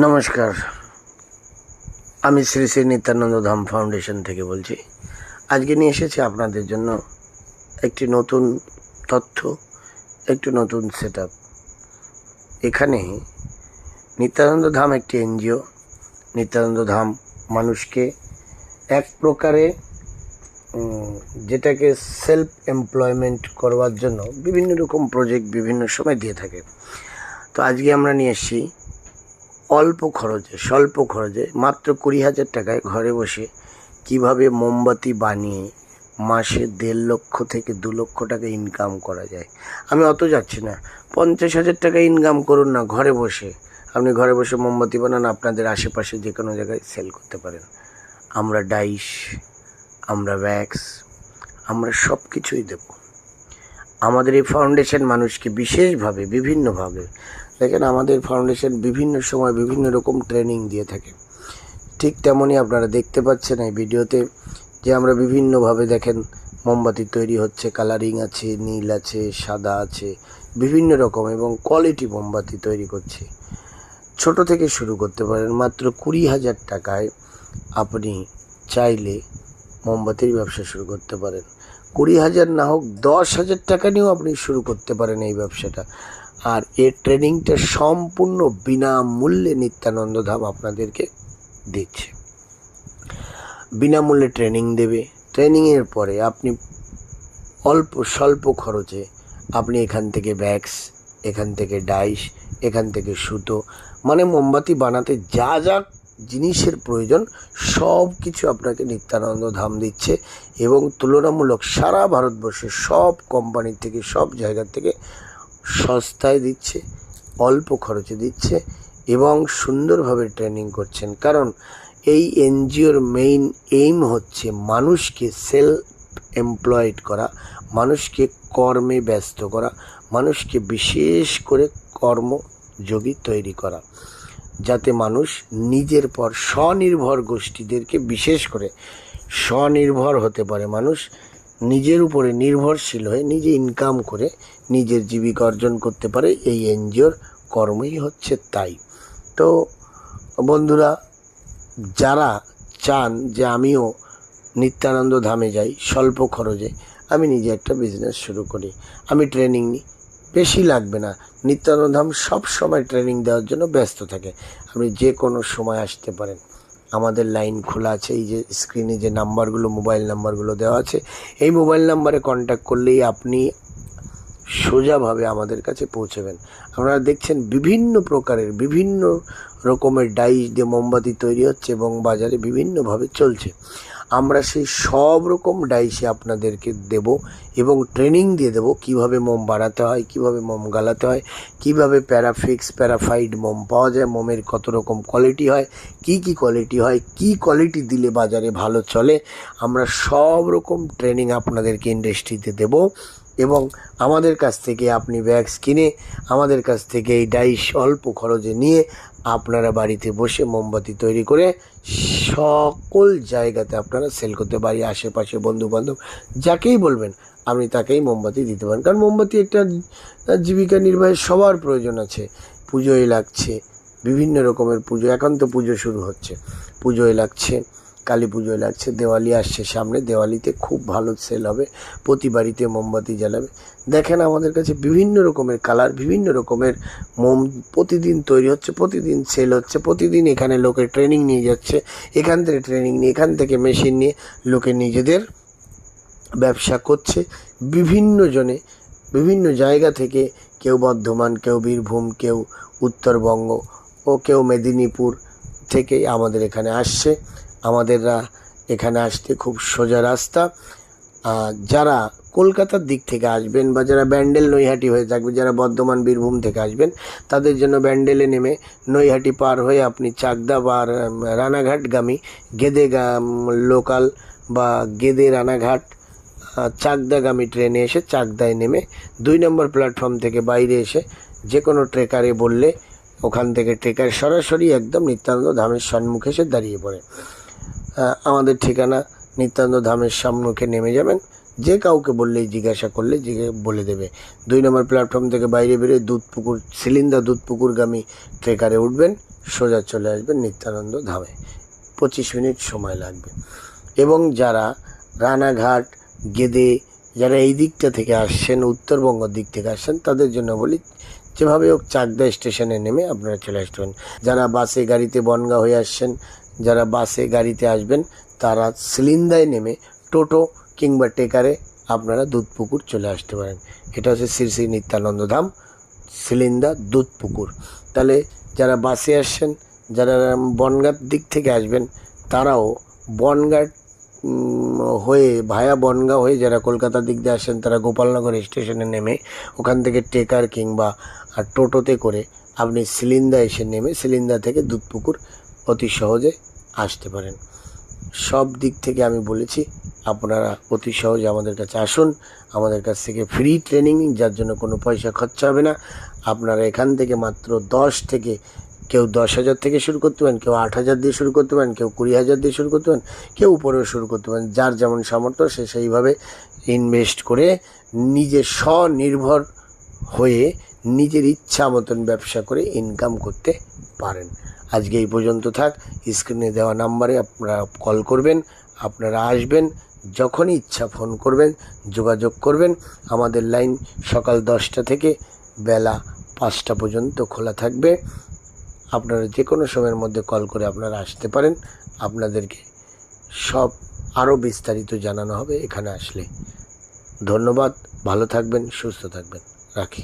নমস্কার, আমি শ্রী শ্রী নিত্যানন্দ ধাম ফাউন্ডেশন থেকে বলছি। আজকে নিয়ে এসেছি আপনাদের জন্য একটি নতুন তথ্য, একটু নতুন সেট আপ। এখানে নিত্যানন্দ ধাম একটি এনজিও। নিত্যানন্দ ধাম মানুষকে এক প্রকারে যেটাকে সেলফ এমপ্লয়মেন্ট করবার জন্য বিভিন্ন রকম প্রজেক্ট বিভিন্ন সময় দিয়ে থাকে। তো আজকে আমরা নিয়ে এসেছি স্বল্প খরচে মাত্র 20,000 টাকায় ঘরে বসে কিভাবে মোমবাতি বানিয়ে মাসে 1.5 লক্ষ থেকে 2 লক্ষ টাকা ইনকাম করা যায়। আমি অত যাচ্ছি না, 50,000 টাকা ইনকাম করুন না ঘরে বসে। আপনি ঘরে বসে মোমবাতি বানান, আপনাদের আশেপাশে যে কোনো জায়গায় সেল করতে পারেন। আমরা ডাইস, আমরা ওয়্যাক্স, আমরা সব কিছুই দেব। আমাদের এই ফাউন্ডেশন মানুষকে বিশেষভাবে বিভিন্নভাবে, দেখেন আমাদের ফাউন্ডেশন বিভিন্ন সময় বিভিন্ন রকম ট্রেনিং দিয়ে থাকে। ঠিক তেমনই আপনারা দেখতে পাচ্ছেন এই ভিডিওতে যে আমরা বিভিন্নভাবে দেখেন মোমবাতি তৈরি হচ্ছে, কালারিং আছে, নীল আছে, সাদা আছে, বিভিন্ন রকম এবং কোয়ালিটি মোমবাতি তৈরি করছি। ছোট থেকে শুরু করতে পারেন, মাত্র 20,000 টাকায় আপনি চাইলে মোমবাতির ব্যবসা শুরু করতে পারেন। 20,000 না হোক 10,000 টাকা নিয়েও আপনি শুরু করতে পারেন এই ব্যবসাটা। আর এর ট্রেনিংটা সম্পূর্ণ বিনামূল্যে নিত্যানন্দ ধাম আপনাদেরকে দিচ্ছে। বিনামূল্যে ট্রেনিং দেবে। ট্রেনিংয়ের পরে আপনি স্বল্প খরচে আপনি এখান থেকে ব্যাগস, এখান থেকে ডাইস, এখান থেকে সুতো, মানে মোমবাতি বানাতে যা যা জিনিসের প্রয়োজন সব কিছু আপনাকে নিত্যানন্দ ধাম দিচ্ছে এবং তুলনামূলক সারা ভারতবর্ষের সব কোম্পানি থেকে, সব জায়গা থেকে সস্তায় দিচ্ছে, অল্প খরচে দিচ্ছে এবং সুন্দরভাবে ট্রেনিং করছেন। কারণ এই এনজিওর মেইন এইম হচ্ছে মানুষকে সেলফ এমপ্লয়েড করা, মানুষকে কর্মে ব্যস্ত করা, মানুষকে বিশেষ করে কর্মযোগী তৈরি করা, যাতে মানুষ নিজের পর স্বনির্ভর গোষ্ঠীদেরকে বিশেষ করে স্বনির্ভর হতে পারে। মানুষ নিজের উপরে নির্ভরশীল হয়ে নিজে ইনকাম করে নিজের জীবিকা অর্জন করতে পারে। এই এনজিওর কর্মই হচ্ছে তাই। তো বন্ধুরা, যারা চান যে আমিও নিত্যানন্দ ধামে যাই স্বল্প খরচে, আমি নিজে একটা বিজনেস শুরু করি, আমি ট্রেনিং নিই, বেশি লাগবে না। নিত্যানন্দ ধাম সব সময় ট্রেনিং দেওয়ার জন্য ব্যস্ত থাকে। আপনি যে কোনো সময় আসতে পারেন, আমাদের লাইন খোলা আছে। এই যে স্ক্রিনে যে নাম্বারগুলো, মোবাইল নাম্বারগুলো দেওয়া আছে, এই মোবাইল নাম্বারে কন্ট্যাক্ট করলেই আপনি সোজাভাবে আমাদের কাছে পৌঁছবেন। আপনারা দেখছেন বিভিন্ন প্রকারের বিভিন্ন রকমের ডাইস দিয়ে মোমবাতি তৈরি হচ্ছে এবং বাজারে বিভিন্নভাবে চলছে। আমরা সেই সব রকম ডাইসে আপনাদেরকে দেব এবং ট্রেনিং দিয়ে দেবো কীভাবে মোম বানাতে হয়, কীভাবে মোম গালাতে হয়, কীভাবে প্যারাফিক্স, প্যারাফাইড মোম পাওয়া যায়, মোমের কত রকম কোয়ালিটি হয়, কি কোয়ালিটি হয়, কি কোয়ালিটি দিলে বাজারে ভালো চলে, আমরা সব রকম ট্রেনিং আপনাদেরকে ইন্ডাস্ট্রিতে দেব। এবং আমাদের কাছ থেকে আপনি ব্যাগস কিনে আমাদের কাছ থেকে এই ডাইস অল্প খরচে নিয়ে আপনারা বাড়িতে বসে মোমবাতি তৈরি করে সকল জায়গাতে আপনারা সেল করতে, বাড়ি আশেপাশে বন্ধুবান্ধব যাকেই বলবেন আপনি তাকেই মোমবাতি দিতে পারেন। কারণ মোমবাতি একটা জীবিকা নির্বাহের সবার প্রয়োজন আছে। পুজোয় লাগছে, বিভিন্ন রকমের পুজো, এখন তো পুজো শুরু হচ্ছে, পুজোয় লাগছে, কালী পুজোয় লাগছে, দেওয়ালি আসছে সামনে, দেওয়ালিতে খুব ভালো সেল হবে, প্রতি বাড়িতে মোমবাতি জ্বালাবে। দেখেন আমাদের কাছে বিভিন্ন রকমের কালার, বিভিন্ন রকমের মোম প্রতিদিন তৈরি হচ্ছে, প্রতিদিন সেল হচ্ছে, প্রতিদিন এখানে লোকে ট্রেনিং নিয়ে যাচ্ছে, এখান থেকে ট্রেনিং নিয়ে, এখান থেকে মেশিন নিয়ে লোকে নিজেদের ব্যবসা করছে। বিভিন্ন জনে বিভিন্ন জায়গা থেকে, কেউ বর্ধমান, কেউ বীরভূম, কেউ উত্তরবঙ্গ ও কেউ মেদিনীপুর থেকে আমাদের এখানে আসছে। আমাদেররা এখানে আসতে খুব সোজা রাস্তা। যারা কলকাতার দিক থেকে আসবেন বা যারা ব্যান্ডেল নৈহাটি হয়ে থাকবে, যারা বর্ধমান বীরভূম থেকে আসবেন, তাদের জন্য ব্যান্ডেলে নেমে নৈহাটি পার হয়ে আপনি চাকদা বা রানাঘাটগামী গেদে লোকাল বা গেদে রানাঘাট চাকদাগামী ট্রেনে এসে চাকদায় নেমে 2 নম্বর প্ল্যাটফর্ম থেকে বাইরে এসে যে কোনো ট্রেকারে বললে ওখান থেকে ট্রেকার সরাসরি একদম নিত্যানন্দ ধামের সম্মুখে এসে দাঁড়িয়ে পড়ে। আমাদের ঠিকানা নিত্যানন্দ ধামের সম্মুখে নেমে যাবেন, যে কাউকে বললেই জিজ্ঞাসা করলে বলে দেবে। 2 নম্বর প্ল্যাটফর্ম থেকে বাইরে বেরিয়ে দুধপুকুর সিলিন্দা দুধপুকুরগামী ট্রেকারে উঠবেন, সোজা চলে আসবেন নিত্যানন্দ ধামে। 25 মিনিট সময় লাগবে। এবং যারা রানাঘাট, গেদে, যারা এই দিকটা থেকে আসছেন, উত্তরবঙ্গের দিক থেকে আসছেন, তাদের জন্য বলি যেভাবে হোক চাকদা স্টেশনে নেমে আপনারা চলে আসতে পারেন। যারা বাসে গাড়িতে বনগাঁ হয়ে আসছেন, যারা বাসে গাড়িতে আসবেন, তারা সিলিন্দায় নেমে টোটো কিংবা টেকারে আপনারা দুধপুকুর চলে আসতে পারেন। এটা হচ্ছে শ্রী শ্রী নিত্যানন্দ ধাম, সিলিন্দা দুধপুকুর। তাহলে যারা বাসে আসছেন, যারা বনগাঁর দিক থেকে আসবেন, তারাও বনগাঁ হয়ে ভায়া বনগাঁ হয়ে যারা কলকাতার দিক দিয়ে আসেন, তারা গোপালনগর স্টেশনে নেমে ওখান থেকে টেকার কিংবা টোটোতে করে আপনি সিলিন্দা এসে নেমে সিলিন্দা থেকে দুধপুকুর অতি সহজে আসতে পারেন। সব দিক থেকে আমি বলেছি আপনারা অতি সহজে আমাদের কাছে আসুন। আমাদের কাছ থেকে ফ্রি ট্রেনিং, যার জন্য কোনো পয়সা খরচা হবে না। আপনারা এখান থেকে মাত্র 10 থেকে, কেউ 10,000 থেকে শুরু করতে পারেন, কেউ 8,000 দিয়ে শুরু করতে পারেন, কেউ 20,000 দিয়ে শুরু করতে পারেন, কেউ উপরেও শুরু করতে পারেন। যার যেমন সামর্থ্য সে সেইভাবে ইনভেস্ট করে নিজে স্বনির্ভর হয়ে নিজের ইচ্ছা মতন ব্যবসা করে ইনকাম করতে পারেন। আজকে এই পর্যন্ত থাক। স্ক্রিনে দেওয়া নাম্বারে আপনারা কল করবেন, আপনারা আসবেন, যখনই ইচ্ছা ফোন করবেন, যোগাযোগ করবেন। আমাদের লাইন সকাল 10টা থেকে বেলা 5টা পর্যন্ত খোলা থাকবে। আপনারা যে কোনো সময়ের মধ্যে কল করে আপনারা আসতে পারেন। আপনাদেরকে সব আরও বিস্তারিত জানানো হবে এখানে আসলে। ধন্যবাদ, ভালো থাকবেন, সুস্থ থাকবেন, রাখি।